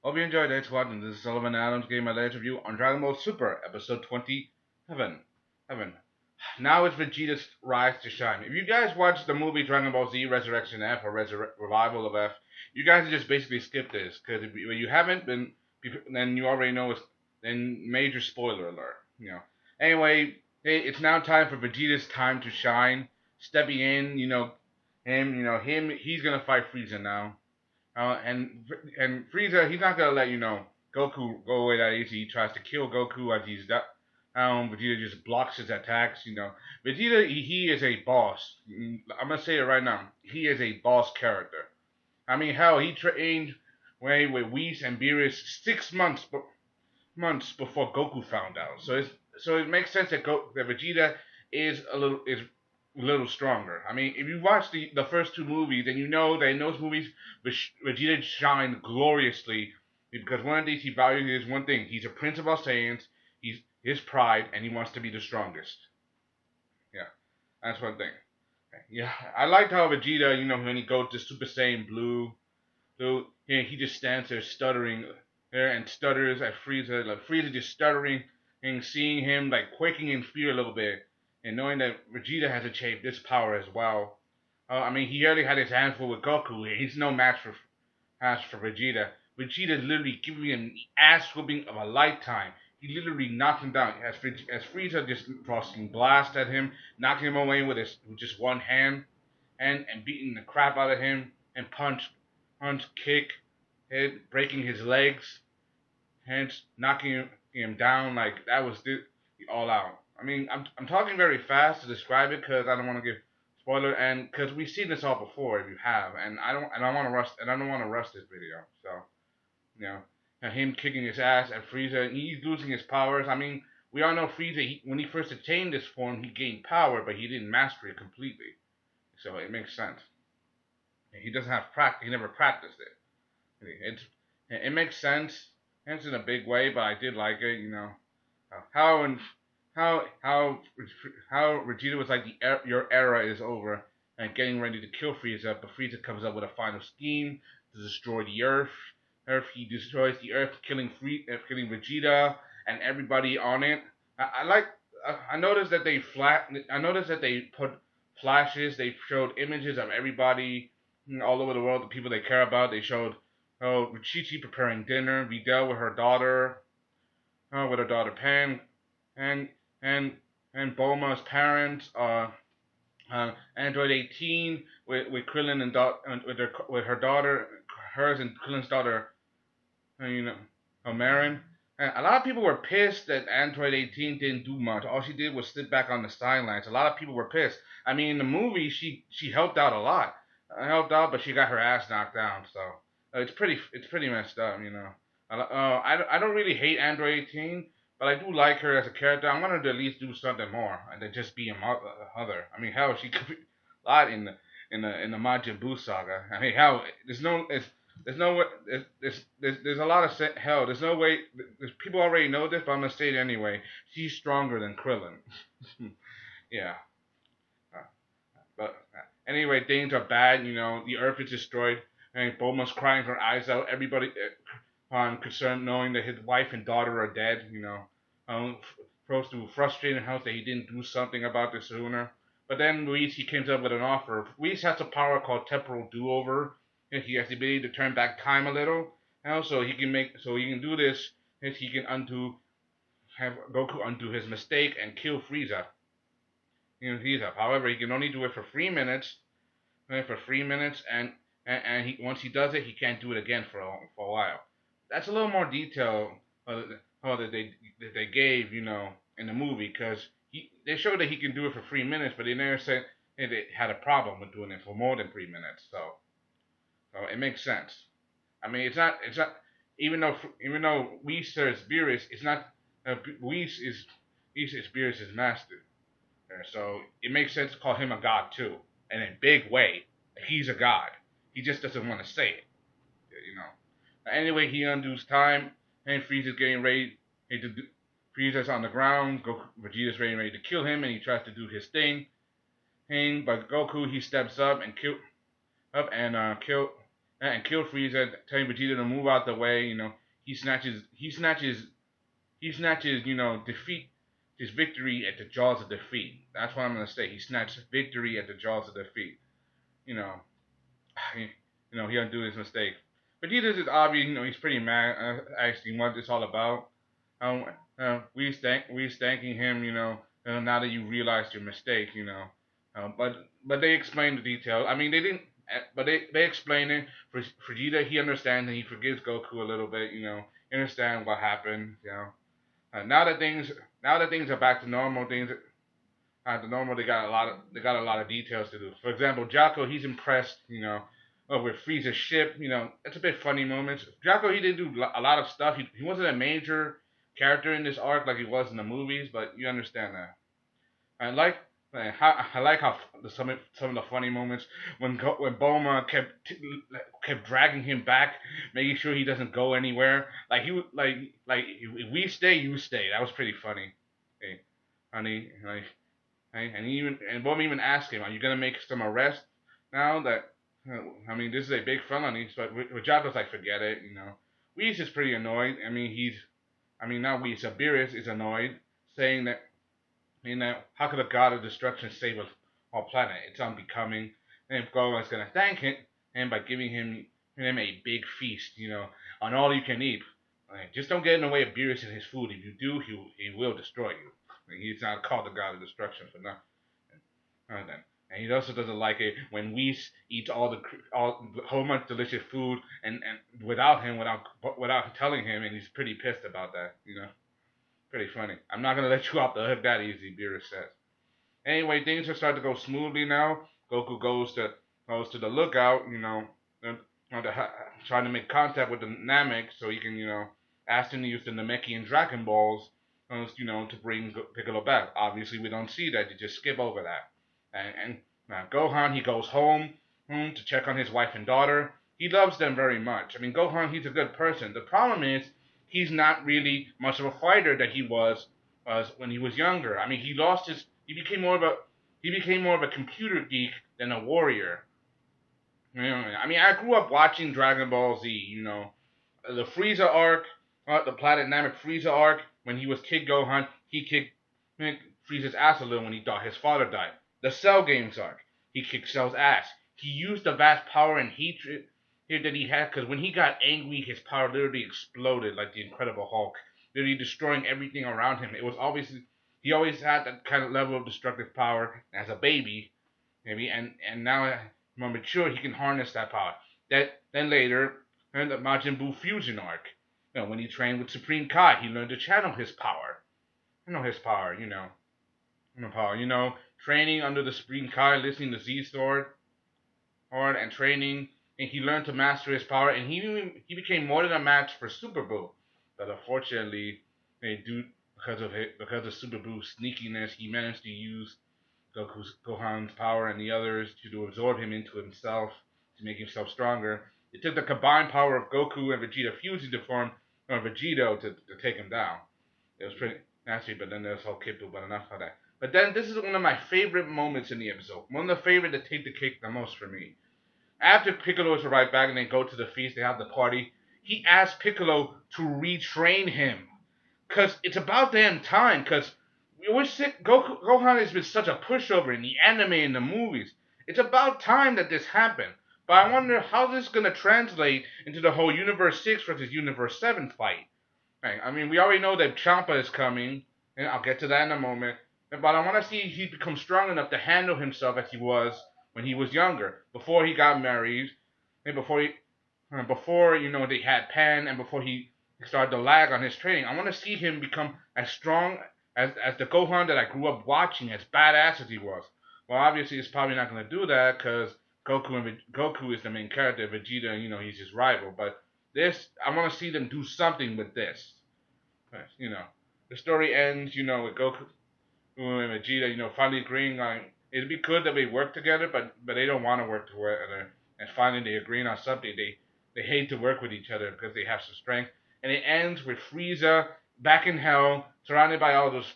Hope you enjoyed it, squad, and this is Sullivan Adams giving my latest review on Dragon Ball Super, episode 20, Heaven. Heaven. Now it's Vegeta's rise to shine. If you guys watched the movie Dragon Ball Z Resurrection F or Revival of F, you guys just basically skip this, because if you haven't, then you already know then major spoiler alert, Anyway, hey, it's now time for Vegeta's time to shine. Stepping in, he's gonna fight Frieza now. And Frieza, he's not gonna let Goku go away that easy. He tries to kill Goku as he's Vegeta just blocks his attacks. Vegeta, he is a boss. I'm gonna say it right now. He is a boss character. I mean, hell, he trained with Whis and Beerus 6 months before Goku found out. So it makes sense that Vegeta is a little stronger. I mean, if you watch the first two movies, then you know that in those movies, Vegeta shined gloriously because one of these he values is one thing: he's a Prince of All Saiyans. He's his pride, and he wants to be the strongest. Yeah, that's one thing. Yeah, I liked how Vegeta, when he goes to Super Saiyan Blue, he just stands there stuttering there and stutters at Frieza, like Frieza just stuttering and seeing him like quaking in fear a little bit and knowing that Vegeta has achieved this power as well. I mean, he already had his hands full with Goku. He's no match for Vegeta. Vegeta literally giving him the ass whooping of a lifetime. He literally knocked him down as Frieza just tossing blast at him, knocking him away with just one hand, and beating the crap out of him, and punch, kick, hit, breaking his legs, hence knocking him down like that was the all out. I mean, I'm talking very fast to describe it because I don't want to give spoiler, and because we've seen this all before. If you have, and I don't want to rush, and I don't want to rush this video. So, you know, and him kicking his ass at Frieza, and he's losing his powers. I mean, we all know Frieza. When he first attained this form, he gained power, but he didn't master it completely. So it makes sense. He doesn't have practice. He never practiced it. It makes sense. It's in a big way, but I did like it. How and how Vegeta was like your era is over and getting ready to kill Frieza, but Frieza comes up with a final scheme to destroy the Earth. He destroys the Earth, killing Vegeta and everybody on it. I noticed that I noticed that they put flashes. They showed images of everybody all over the world, the people they care about. They showed Chi preparing dinner, Videl with her daughter Pan, and and Bulma's parents, Android 18 with Krillin and with her daughter, hers and Krillin's daughter, Marin. And a lot of people were pissed that Android 18 didn't do much. All she did was sit back on the sidelines. A lot of people were pissed. I mean, in the movie, she helped out a lot. But she got her ass knocked down. So it's pretty messed up. I don't really hate Android 18, but I do like her as a character. I want her to at least do something more and than just be a mother. I mean, hell, she could be a lot in the Majin Buu saga. I mean, hell, there's no way. There's a lot of hell. There's no way. People already know this, but I'm gonna say it anyway. She's stronger than Krillin. Yeah. But anyway, things are bad. The Earth is destroyed, and Bulma's crying her eyes out. Everybody concerned, knowing that his wife and daughter are dead. Froze to frustrated house that he didn't do something about this sooner. But then he comes up with an offer. Whis has a power called temporal do-over. He has the ability to turn back time a little, and also he can do this. He can have Goku undo his mistake and kill Frieza. However, he can only do it for 3 minutes. And once he does it, he can't do it again for a while. That's a little more detail that they gave, in the movie, because they showed that he can do it for 3 minutes, but they never said they had a problem with doing it for more than 3 minutes. So it makes sense. I mean, it's not even though Whis serves Beerus, it's not Whis is Beerus' master. So it makes sense to call him a god too, and in a big way. He's a god. He just doesn't want to say it. Anyway, he undoes time, and Frieza's getting ready. Frieza's on the ground. Vegeta's ready to kill him, and he tries to do his thing. But Goku, he steps up and and kill Frieza, telling Vegeta to move out the way. He snatches he snatches he snatches defeat his victory at the jaws of defeat. That's what I'm gonna say. He snatched victory at the jaws of defeat. You know, he, he undo his mistake. Vegeta's is obvious. He's pretty mad. Asking what it's all about. Um, we thanking him. Now that you realized your mistake. But they explain the details. I mean, they didn't. But they explain it. For Vegeta, he understands and he forgives Goku a little bit. He understands what happened. Now that things are back to normal, they got a lot of details to do. For example, Jocko, he's impressed, with Frieza's ship. It's a bit funny moments. Jocko, he didn't do a lot of stuff. He wasn't a major character in this arc like he was in the movies, but you understand that. I like how some of the funny moments when Bulma kept dragging him back, making sure he doesn't go anywhere. Like he would like if we stay, you stay. That was pretty funny. Hey, honey, and Bulma even asked him, "Are you gonna make some arrests now that?" I mean, this is a big felony, but with Jocko's like, forget it. Whis is pretty annoyed. Not Whis, Beerus is annoyed, saying that how could a god of destruction save our planet? It's unbecoming. And Gohan's gonna thank him by giving him a big feast, on all you can eat. Just don't get in the way of Beerus and his food. If you do, he will destroy you. He's not called the god of destruction for nothing. And he also doesn't like it when Whis eats all the whole much delicious food and without him, without telling him, and he's pretty pissed about that. Pretty funny. I'm not gonna let you off the hook that easy, Beerus says. Anyway, things are starting to go smoothly now. Goku goes to the lookout, trying to make contact with the Namek so he can, ask him to use the Namekian Dragon Balls, to bring Piccolo back. Obviously, we don't see that. You just skip over that. And Gohan, he goes home to check on his wife and daughter. He loves them very much. I mean, Gohan, he's a good person. The problem is, he's not really much of a fighter that he was when he was younger. I mean, he became more of a computer geek than a warrior. I mean, I grew up watching Dragon Ball Z. The Frieza arc, the Planet Namek Frieza arc. When he was Kid Gohan, he kicked Frieza's ass a little when he thought his father died. The Cell Games arc, he kicked Cell's ass. He used the vast power and hatred that he had, because when he got angry, his power literally exploded like the Incredible Hulk, literally destroying everything around him. It was obviously he always had that kind of level of destructive power as a baby, maybe, and now more mature, he can harness that power. Then later, in the Majin Buu fusion arc, when he trained with Supreme Kai, he learned to channel his power. Training under the Supreme Kai, listening to Z Sword, and training. And he learned to master his power, and he became more than a match for Super Buu. But unfortunately, because of Super Buu's sneakiness, he managed to use Gohan's power and the others to absorb him into himself to make himself stronger. It took the combined power of Goku and Vegeta fusing to form Vegito to take him down. It was pretty nasty, but then there's whole Kid Buu, but enough of that. But then this is one of my favorite moments in the episode. One of the favorite to take the cake the most for me. After Piccolo is right back and they go to the feast, they have the party, he asks Piccolo to retrain him. Because it's about damn time, because we're sick. Gohan has been such a pushover in the anime and the movies. It's about time that this happened. But I wonder how this is going to translate into the whole Universe 6 versus Universe 7 fight. Right, I mean, we already know that Champa is coming, and I'll get to that in a moment. But I want to see if he becomes strong enough to handle himself as he was when he was younger, before he got married, and before they had Pan, and before he started to lag on his training. I want to see him become as strong as the Gohan that I grew up watching, as badass as he was. Well, obviously, it's probably not going to do that because Goku is the main character. Vegeta, he's his rival. But this, I want to see them do something with this. The story ends, with Goku and Vegeta, finally agreeing on. It'd be good that we work together, but they don't want to work together. And finally, they agree on something. They hate to work with each other because they have some strength. And it ends with Frieza back in hell, surrounded by all those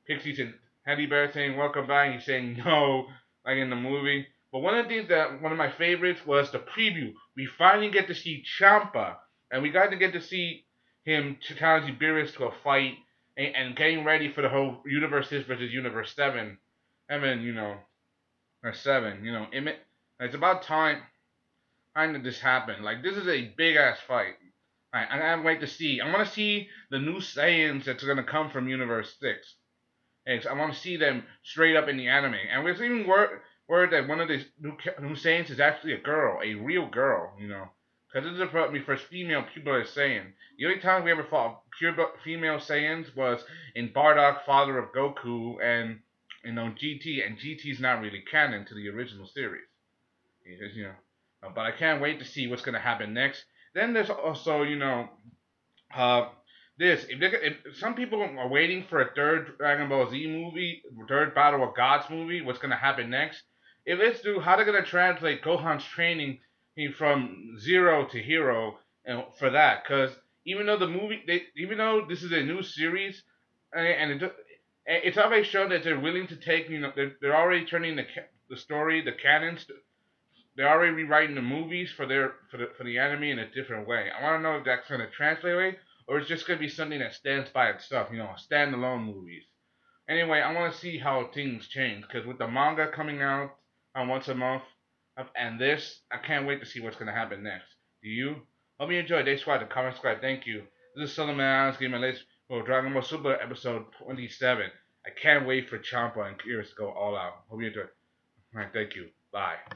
pixies and teddy bears saying, "Welcome back." And he's saying no, like in the movie. But one of the things that one of my favorites was the preview. We finally get to see Champa, and we got to get to see him challenging Beerus to a fight and getting ready for the whole Universe 6 versus Universe 7. I mean, or 7, it's about time that this happened. Like, this is a big ass fight. I can't wait to see. I want to see the new Saiyans that's gonna come from Universe 6. And I want to see them straight up in the anime. And we're even word that one of these new Saiyans is actually a girl, a real girl, Because this is the first female pubertal Saiyan. The only time we ever fought pure female Saiyans was in Bardock, father of Goku, and GT. And GT's not really canon to the original series. Because, but I can't wait to see what's gonna happen next. Then there's also, uh, this. If some people are waiting for a third Dragon Ball Z movie, third Battle of Gods movie, what's gonna happen next? If it's do how they're gonna translate Gohan's training from zero to hero, and for that, because even though even though this is a new series, and it's already shown that they're willing to take, they're already turning the story, the canons. They're already rewriting the movies for the anime in a different way. I want to know if that's going to translate away, or it's just going to be something that stands by itself, standalone movies. Anyway, I want to see how things change, because with the manga coming out on once a month, and this, I can't wait to see what's going to happen next. Do you? Hope you enjoyed. They subscribe, comment, subscribe. Thank you. This is Solomon Adams giving my latest for Dragon Ball Super episode 27. I can't wait for Champa and Curious to go all out. Hope you enjoyed. Alright, thank you. Bye.